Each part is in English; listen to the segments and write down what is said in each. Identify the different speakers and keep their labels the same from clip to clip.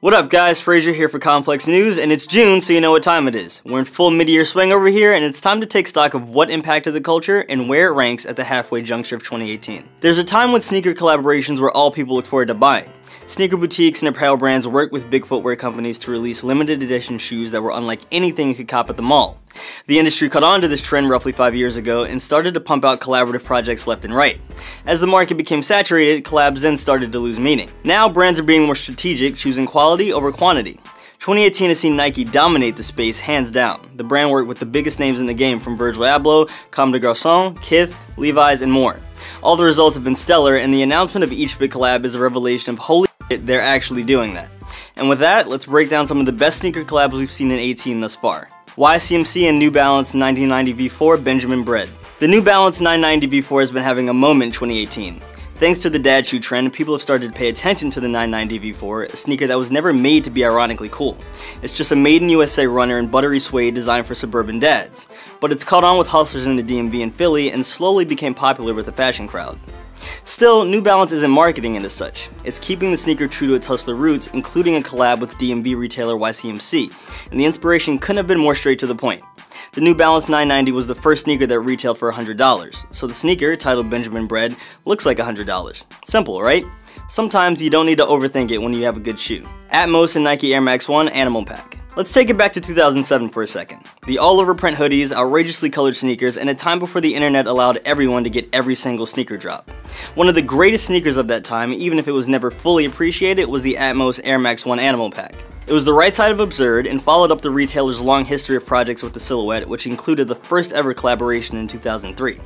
Speaker 1: What up guys, Frazier here for Complex News, and it's June, so you know what time it is. We're in full mid-year swing over here, and it's time to take stock of what impacted the culture and where it ranks at the halfway juncture of 2018. There's a time when sneaker collaborations were all people looked forward to buying. Sneaker boutiques and apparel brands worked with big footwear companies to release limited edition shoes that were unlike anything you could cop at the mall. The industry caught on to this trend roughly 5 years ago and started to pump out collaborative projects left and right. As the market became saturated, collabs then started to lose meaning. Now brands are being more strategic, choosing quality over quantity. 2018 has seen Nike dominate the space hands down. The brand worked with the biggest names in the game, from Virgil Abloh, Comme des Garçons, Kith, Levi's, and more. All the results have been stellar, and the announcement of each big collab is a revelation of holy shit, they're actually doing that. And with that, let's break down some of the best sneaker collabs we've seen in 18 thus far. YCMC and New Balance 1990 V4 Benjamin Bread. The New Balance 990 V4 has been having a moment in 2018. Thanks to the dad shoe trend, people have started to pay attention to the 990 V4, a sneaker that was never made to be ironically cool. It's just a made in USA runner in buttery suede designed for suburban dads. But it's caught on with hustlers in the DMV and Philly and slowly became popular with the fashion crowd. Still, New Balance isn't marketing it as such. It's keeping the sneaker true to its hustler roots, including a collab with DMV retailer YCMC, and the inspiration couldn't have been more straight to the point. The New Balance 990 was the first sneaker that retailed for $100, so the sneaker, titled Benjamin Bread, looks like $100. Simple, right? Sometimes you don't need to overthink it when you have a good shoe. Atmos and Nike Air Max 1 Animal Pack. Let's take it back to 2007 for a second. The all-over print hoodies, outrageously colored sneakers, and a time before the internet allowed everyone to get every single sneaker drop. One of the greatest sneakers of that time, even if it was never fully appreciated, was the Atmos Air Max 1 Animal Pack. It was the right side of absurd and followed up the retailer's long history of projects with the silhouette, which included the first ever collaboration in 2003.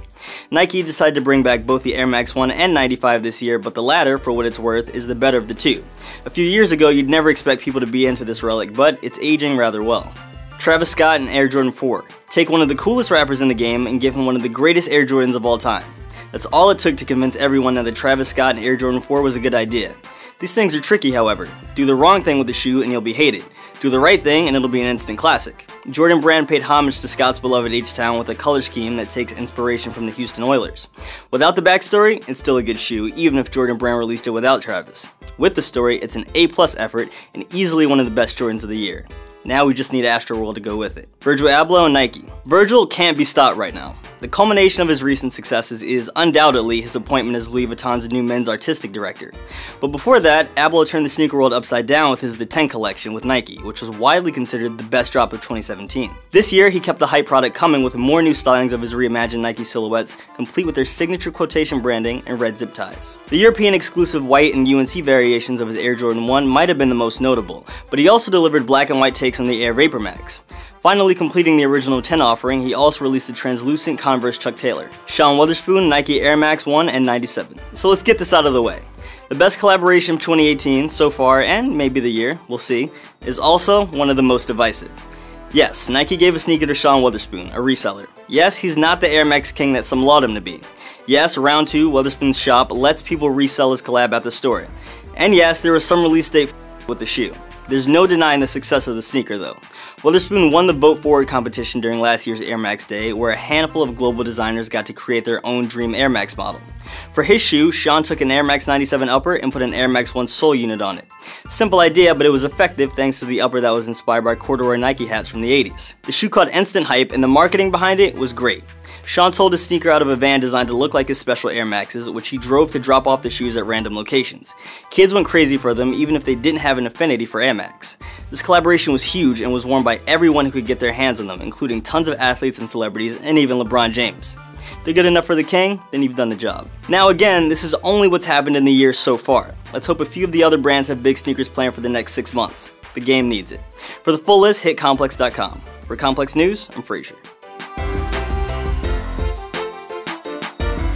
Speaker 1: Nike decided to bring back both the Air Max 1 and 95 this year, but the latter, for what it's worth, is the better of the two. A few years ago, you'd never expect people to be into this relic, but it's aging rather well. Travis Scott and Air Jordan 4. Take one of the coolest rappers in the game and give him one of the greatest Air Jordans of all time. That's all it took to convince everyone that the Travis Scott and Air Jordan 4 was a good idea. These things are tricky, however. Do the wrong thing with the shoe and you'll be hated. Do the right thing and it'll be an instant classic. Jordan Brand paid homage to Scott's beloved H-Town with a color scheme that takes inspiration from the Houston Oilers. Without the backstory, it's still a good shoe, even if Jordan Brand released it without Travis. With the story, it's an A+ effort and easily one of the best Jordans of the year. Now we just need Astroworld to go with it. Virgil Abloh and Nike. Virgil can't be stopped right now. The culmination of his recent successes is undoubtedly his appointment as Louis Vuitton's new men's artistic director. But before that, Abloh turned the sneaker world upside down with his The 10 collection with Nike, which was widely considered the best drop of 2017. This year, he kept the hype product coming with more new stylings of his reimagined Nike silhouettes, complete with their signature quotation branding and red zip ties. The European exclusive white and UNC variations of his Air Jordan 1 might have been the most notable, but he also delivered black and white takes on the Air Vapor Max. Finally completing the original 10 offering, he also released the translucent Converse Chuck Taylor, Sean Wotherspoon, Nike Air Max 1 and 97. So let's get this out of the way. The best collaboration of 2018 so far, and maybe the year, we'll see, is also one of the most divisive. Yes, Nike gave a sneaker to Sean Wotherspoon, a reseller. Yes, he's not the Air Max king that some laud him to be. Yes, round 2, Wotherspoon's shop lets people resell his collab at the store. And yes, there was some release date with the shoe. There's no denying the success of the sneaker though. Wotherspoon won the Vote Forward competition during last year's Air Max Day, where a handful of global designers got to create their own dream Air Max model. For his shoe, Sean took an Air Max 97 upper and put an Air Max 1 sole unit on it. Simple idea, but it was effective thanks to the upper that was inspired by corduroy Nike hats from the 80s. The shoe caught instant hype and the marketing behind it was great. Sean sold his sneaker out of a van designed to look like his special Air Maxes, which he drove to drop off the shoes at random locations. Kids went crazy for them even if they didn't have an affinity for Air Max. This collaboration was huge and was worn by everyone who could get their hands on them, including tons of athletes and celebrities, and even LeBron James. If they're good enough for the king, then you've done the job. Now again, this is only what's happened in the year so far. Let's hope a few of the other brands have big sneakers planned for the next 6 months. The game needs it. For the full list, hit complex.com. For Complex News, I'm Frazier.